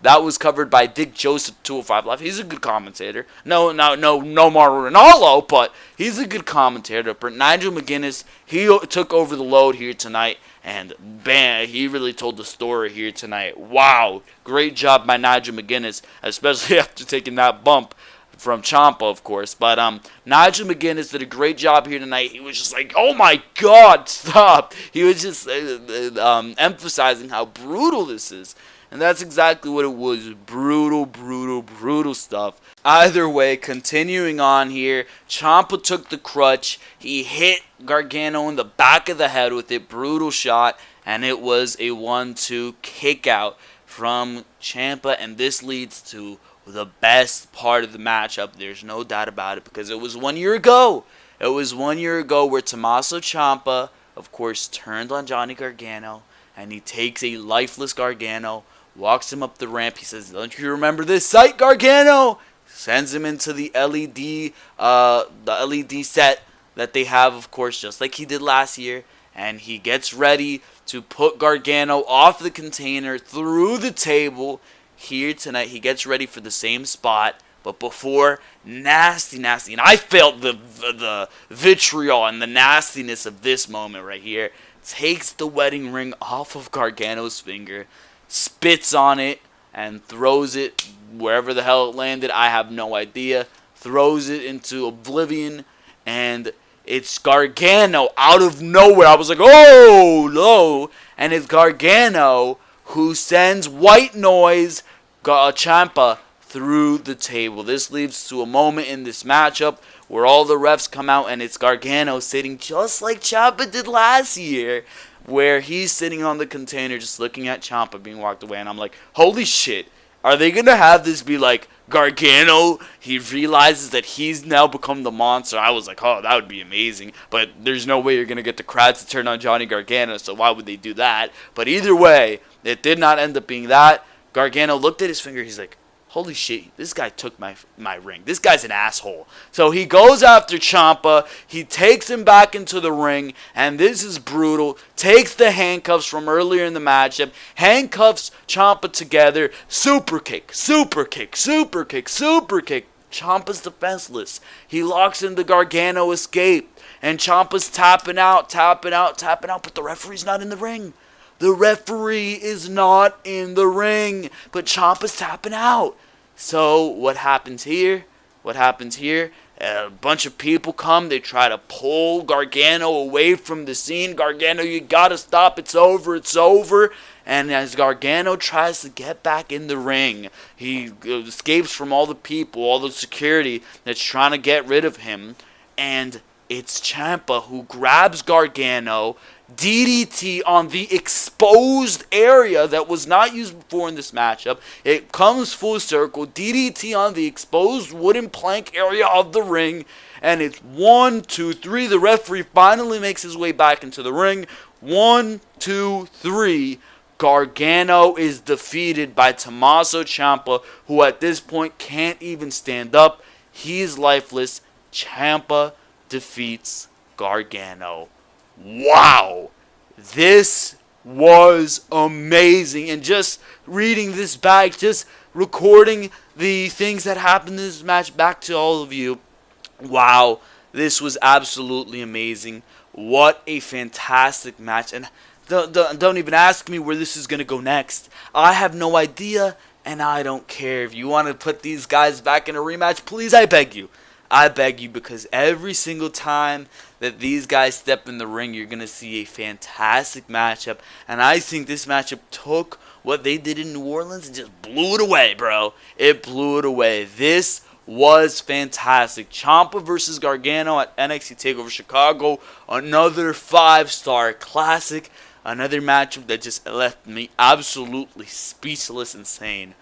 That was covered by Dick Joseph, 205 Live. He's a good commentator. No Mauro Ranallo, but he's a good commentator. But Nigel McGuinness, he took over the load here tonight. And bam, he really told the story here tonight. Wow, great job by Nigel McGuinness, especially after taking that bump from Ciampa, of course. But Nigel McGuinness did a great job here tonight. He was just like, oh my God, stop. He was just emphasizing how brutal this is. And that's exactly what it was. Brutal stuff. Either way, continuing on here, Ciampa took the crutch. He hit Gargano in the back of the head with it. Brutal shot. And it was a 1-2 kick out from Ciampa. And this leads to the best part of the matchup. There's no doubt about it, because it was 1 year ago. It was 1 year ago where Tommaso Ciampa, of course, turned on Johnny Gargano. And he takes a lifeless Gargano, walks him up the ramp. He says, don't you remember this sight, Gargano? Sends him into the LED set that they have, of course, just like he did last year. And he gets ready to put Gargano off the container through the table. Here tonight, he gets ready for the same spot. But before, nasty. And I felt the vitriol and the nastiness of this moment right here. Takes the wedding ring off of Gargano's finger, spits on it, and throws it wherever the hell it landed. I have no idea. Throws it into oblivion, and it's Gargano out of nowhere. I was like, oh no! And it's Gargano who sends white noise Ciampa through the table. This leads to a moment in this matchup where all the refs come out, and it's Gargano sitting just like Ciampa did last year, where he's sitting on the container just looking at Ciampa being walked away. And I'm like, holy shit, are they going to have this be like Gargano? He realizes that he's now become the monster. I was like, oh, that would be amazing. But there's no way you're going to get the crowd to turn on Johnny Gargano, so why would they do that? But either way, it did not end up being that. Gargano looked at his finger. He's like, holy shit, this guy took my ring. This guy's an asshole. So he goes after Ciampa. He takes him back into the ring, and this is brutal. Takes the handcuffs from earlier in the matchup. Handcuffs Ciampa together. Super kick. Ciampa's defenseless. He locks in the Gargano escape, and Ciampa's tapping out, but the referee's not in the ring. The referee is not in the ring, but Ciampa's tapping out. So what happens here? A bunch of people come. They try to pull Gargano away from the scene. Gargano, you gotta stop. It's over. It's over. And as Gargano tries to get back in the ring, he escapes from all the people, all the security that's trying to get rid of him. And it's Ciampa who grabs Gargano, DDT on the exposed area that was not used before in this matchup. It comes full circle. DDT on the exposed wooden plank area of the ring. And it's 1, 2, 3. The referee finally makes his way back into the ring. 1, 2, 3. Gargano is defeated by Tommaso Ciampa, who at this point can't even stand up. He is lifeless. Ciampa defeats Gargano. Wow, this was amazing. And just reading this back, just recording the things that happened in this match back to all of you. Wow, this was absolutely amazing. What a fantastic match. And don't even ask me where this is going to go next. I have no idea, and I don't care. If you want to put these guys back in a rematch, please, I beg you. I beg you, because every single time that these guys step in the ring, you're going to see a fantastic matchup. And I think this matchup took what they did in New Orleans and just blew it away, bro. It blew it away. This was fantastic. Champa versus Gargano at NXT Takeover Chicago. Another 5-star classic. Another matchup that just left me absolutely speechless and saying,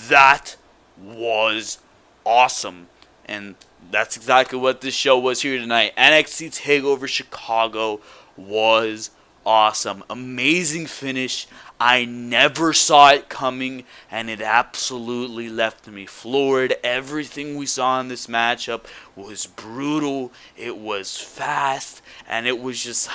that was awesome. And that's exactly what this show was here tonight. NXT TakeOver Chicago was awesome. Amazing finish. I never saw it coming, and it absolutely left me floored. Everything we saw in this matchup was brutal. It was fast, and it was just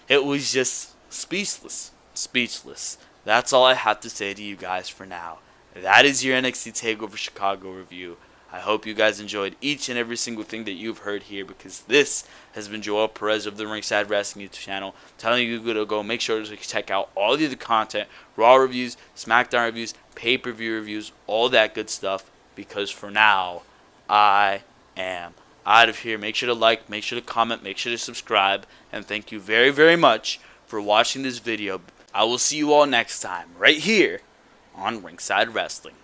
it was just speechless. Speechless. That's all I have to say to you guys for now. That is your NXT TakeOver Chicago review. I hope you guys enjoyed each and every single thing that you've heard here, because this has been Joel Perez of the Ringside Wrestling YouTube channel, telling you to go make sure to check out all the other content, Raw reviews, Smackdown reviews, pay-per-view reviews, all that good stuff, because for now, I am out of here. Make sure to like, make sure to comment, make sure to subscribe, and thank you very, very much for watching this video. I will see you all next time, right here on Ringside Wrestling.